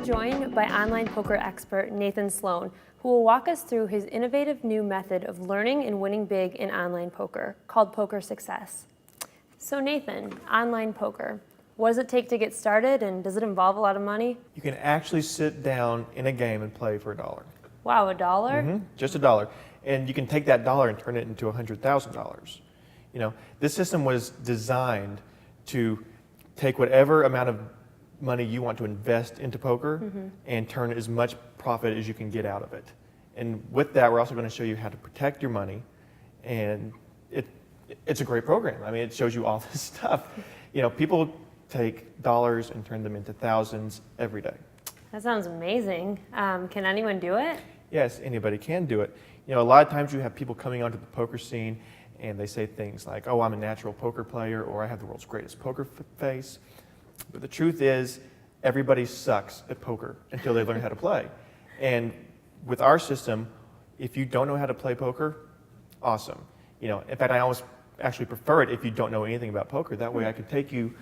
joined by online poker expert Nathan Sloan, who will walk us through his innovative new method of learning and winning big in online poker, called PokerSuccess. So Nathan, online poker, what does it take to get started, and does it involve a lot of money? You can actually sit down in a game and play for $1. Wow, $1? Just $1. And you can take that dollar and turn it into $100,000. You know, this system was designed to take whatever amount of money you want to invest into poker and turn as much profit as you can get out of it. And with that, we're also going to show you how to protect your money. And it's a great program. I mean, it shows you all this stuff. You know, people take dollars and turn them into thousands every day. That sounds amazing. Can anyone do it? Yes, anybody can do it. You know, a lot of times you have people coming onto the poker scene and they say things like, oh, I'm a natural poker player, or I have the world's greatest poker face. But the truth is, everybody sucks at poker until they learn how to play. And with our system, if you don't know how to play poker, awesome. You know, in fact, I almost actually prefer it if you don't know anything about poker. That way I could take you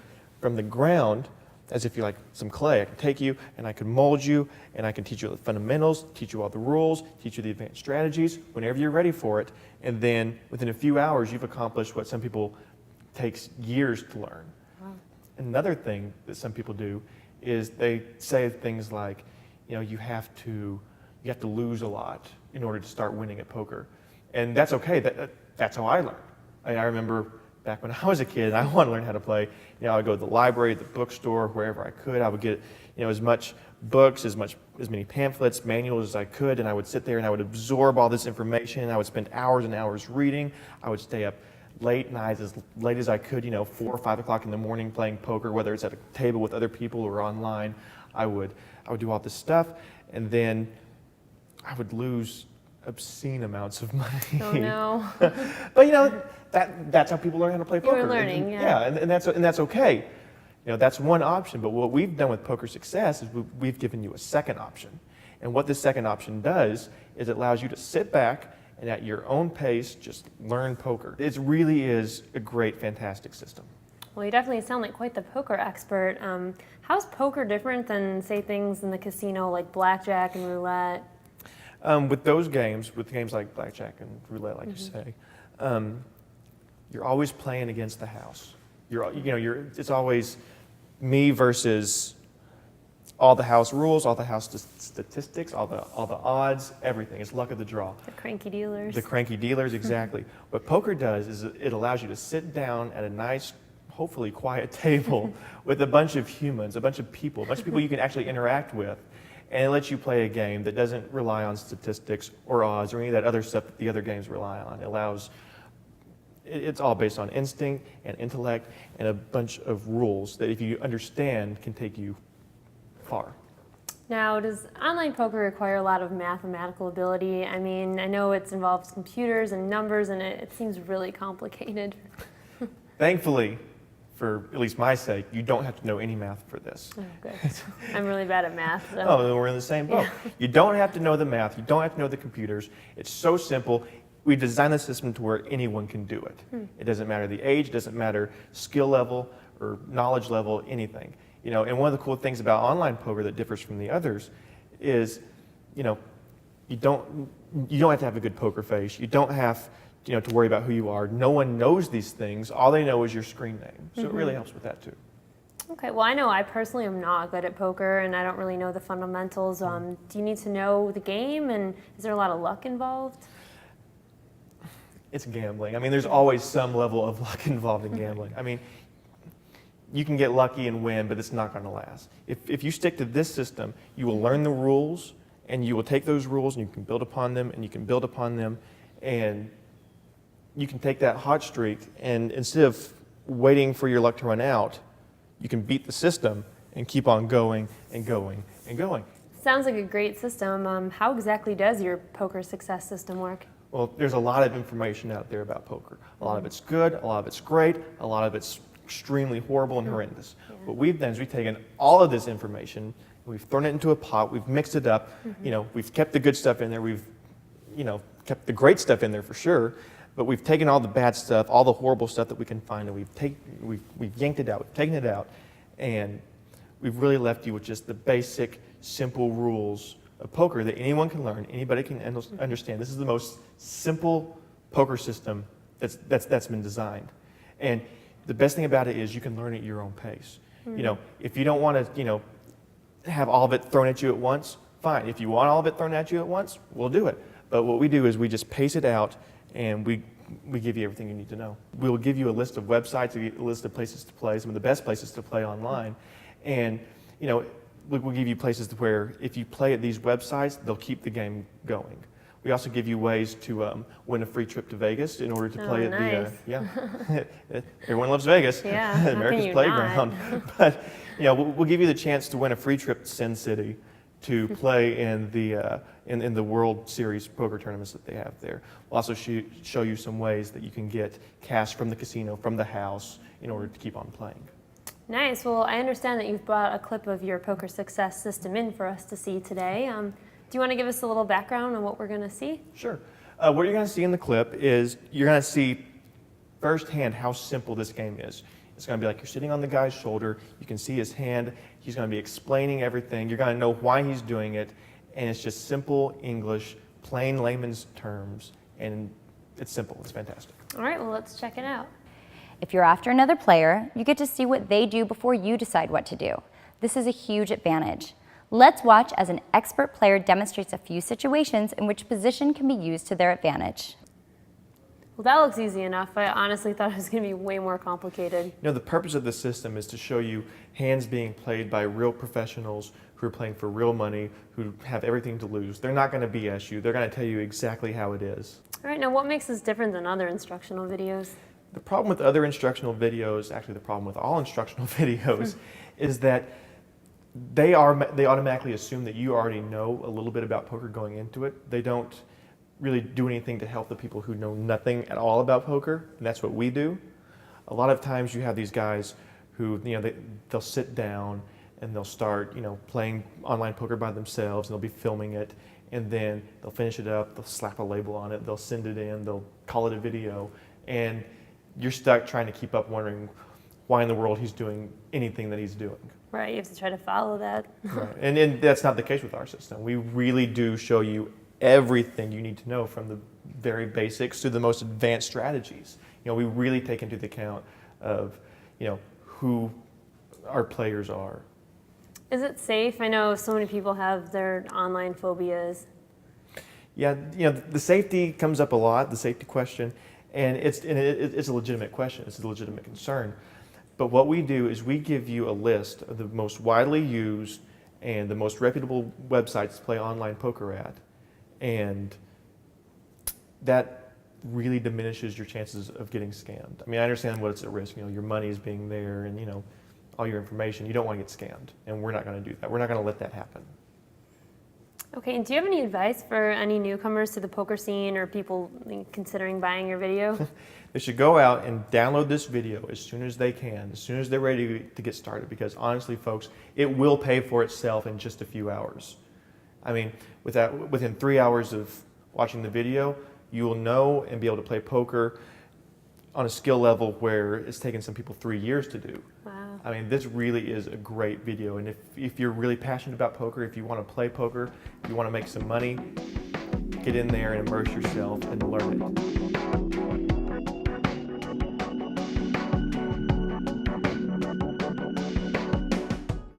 from the ground as if you're like some clay. I can take you and I can mold you and I can teach you the fundamentals, teach you all the rules, teach you the advanced strategies whenever you're ready for it. And then within a few hours, you've accomplished what some people takes years to learn. Wow. Another thing that some people do is they say things like, you know, you have to lose a lot in order to start winning at poker. And that's okay. That's how I learned. I remember back when I was a kid and I wanted to learn how to play, you know, I would go to the library, the bookstore, wherever I could. I would get, you know, as much books, as many pamphlets, manuals as I could, and I would sit there and I would absorb all this information. I would spend hours and hours reading. I would stay up late nights, as late as I could, you know, 4 or 5 o'clock in the morning playing poker, whether it's at a table with other people or online. I would do all this stuff, and then I would lose obscene amounts of money. Oh no. But you know, that's how people learn how to play poker. You were learning, yeah. And that's okay. You know, that's one option. But what we've done with PokerSuccess is we've given you a second option. And what this second option does is it allows you to sit back and at your own pace just learn poker. It really is a great, fantastic system. Well, you definitely sound like quite the poker expert. How's poker different than, say, things in the casino like blackjack and roulette? With those games, with games like blackjack and roulette, like you say, you're always playing against the house. It's always me versus all the house rules, all the house statistics, all the odds, everything. It's luck of the draw. The cranky dealers. The cranky dealers, exactly. What poker does is it allows you to sit down at a nice, hopefully quiet table with a bunch of humans, a bunch of people you can actually interact with. And it lets you play a game that doesn't rely on statistics or odds or any of that other stuff that the other games rely on. It's all based on instinct and intellect and a bunch of rules that if you understand can take you far. Now, does online poker require a lot of mathematical ability? I mean, I know it involves computers and numbers, and it seems really complicated. Thankfully, for at least my sake, you don't have to know any math for this. Oh, good. I'm really bad at math. So. Oh, then we're in the same boat. Yeah. You don't have to know the math. You don't have to know the computers. It's so simple. We designed the system to where anyone can do it. It doesn't matter the age. It doesn't matter skill level or knowledge level, anything. You know, and one of the cool things about online poker that differs from the others is, you know, you don't have to have a good poker face. You don't have to worry about who you are. No one knows these things. All they know is your screen name. So it really helps with that too. Okay, well, I know I personally am not good at poker and I don't really know the fundamentals. Do you need to know the game, and is there a lot of luck involved? It's gambling. I mean, there's always some level of luck involved in gambling. I mean, you can get lucky and win, but it's not going to last. If you stick to this system, you will learn the rules, and you will take those rules and you can build upon them, and you can build upon them, and you can take that hot streak, and instead of waiting for your luck to run out, you can beat the system and keep on going and going and going. Sounds like a great system. How exactly does your PokerSuccess system work? Well, there's a lot of information out there about poker. A lot of it's good, a lot of it's great, a lot of it's extremely horrible and horrendous. Yeah. What we've done is we've taken all of this information, we've thrown it into a pot, we've mixed it up, we've kept the good stuff in there, we've kept the great stuff in there for sure, but we've taken all the bad stuff, all the horrible stuff that we can find, and we've yanked it out, we've taken it out, and we've really left you with just the basic, simple rules of poker that anyone can learn, anybody can understand. This is the most simple poker system that's been designed. And the best thing about it is you can learn at your own pace. You know, if you don't want to, you know, have all of it thrown at you at once, fine. If you want all of it thrown at you at once, we'll do it. But what we do is we just pace it out, and we give you everything you need to know. We'll give you a list of websites, a list of places to play, some of the best places to play online. And, you know, we'll give you places to where if you play at these websites, they'll keep the game going. We also give you ways to win a free trip to Vegas in order to play at the, everyone loves Vegas, America's playground. But, you know, we'll give you the chance to win a free trip to Sin City to play in the World Series poker tournaments that they have there. We'll also show you some ways that you can get cash from the casino, from the house, in order to keep on playing. Nice. Well, I understand that you've brought a clip of your PokerSuccess system in for us to see today. Do you want to give us a little background on what we're going to see? Sure. What you're going to see in the clip is you're going to see firsthand how simple this game is. It's going to be like you're sitting on the guy's shoulder. You can see his hand. He's going to be explaining everything. You're going to know why he's doing it. And it's just simple English, plain layman's terms. And it's simple. It's fantastic. All right, well, let's check it out. If you're after another player, you get to see what they do before you decide what to do. This is a huge advantage. Let's watch as an expert player demonstrates a few situations in which position can be used to their advantage. Well, that looks easy enough. I honestly thought it was going to be way more complicated. You know, the purpose of the system is to show you hands being played by real professionals who are playing for real money, who have everything to lose. They're not going to BS you. They're going to tell you exactly how it is. All right, now what makes this different than other instructional videos? The problem with other instructional videos, actually the problem with all instructional videos, is that they automatically assume that you already know a little bit about poker going into it. They don't really do anything to help the people who know nothing at all about poker, and that's what we do. A lot of times you have these guys who, you know, they'll sit down and they'll start, you know, playing online poker by themselves, and they'll be filming it, and then they'll finish it up, they'll slap a label on it, they'll send it in, they'll call it a video, and you're stuck trying to keep up wondering why in the world he's doing anything that he's doing. Right, you have to try to follow that. Right. And that's not the case with our system. We really do show you everything you need to know, from the very basics to the most advanced strategies. You know, we really take into account of, you know, who our players are. Is it safe? I know so many people have their online phobias. Yeah, you know, the safety comes up a lot, the safety question, and it's a legitimate question. It's a legitimate concern. But what we do is we give you a list of the most widely used and the most reputable websites to play online poker at. And that really diminishes your chances of getting scammed. I mean, I understand what's at risk. You know, your money is being there and, you know, all your information. You don't want to get scammed. And we're not going to do that. We're not going to let that happen. Okay, and do you have any advice for any newcomers to the poker scene or people considering buying your video? They should go out and download this video as soon as they can, as soon as they're ready to get started, because honestly, folks, it will pay for itself in just a few hours. I mean, within 3 hours of watching the video, you will know and be able to play poker on a skill level where it's taken some people 3 years to do. Wow. I mean, this really is a great video, and if you're really passionate about poker, if you want to play poker, if you want to make some money, get in there and immerse yourself and learn it.